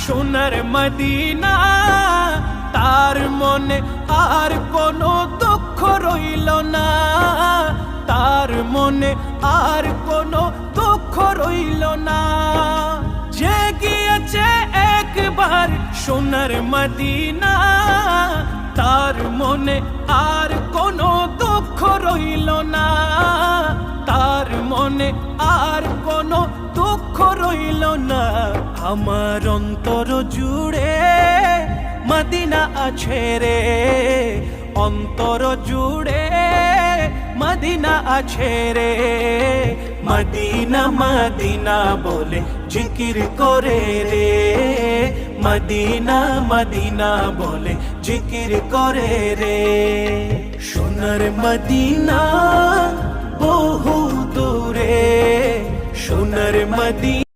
সোনার মদিনা, তার মনে আর কোনো দুঃখ রইল না, তার মনে আর কোনো দুঃখ রইল না। যে গিয়েছে একবার সোনার মদিনা, তার মনে আর কোনো দুঃখ রইল না, তার মনে আর কোনো দুঃখ রইল না। আমার অন্তর জুড়ে মদিনা আছে রে, অন্তর জুড়ে মদিনা আছে রে। মদিনা মদিনা বলে জিকির করে রে, মদিনা মদিনা বলে জিকির করে রে। সোনার মদিনা বহু দূরে, সোনার মদিনা।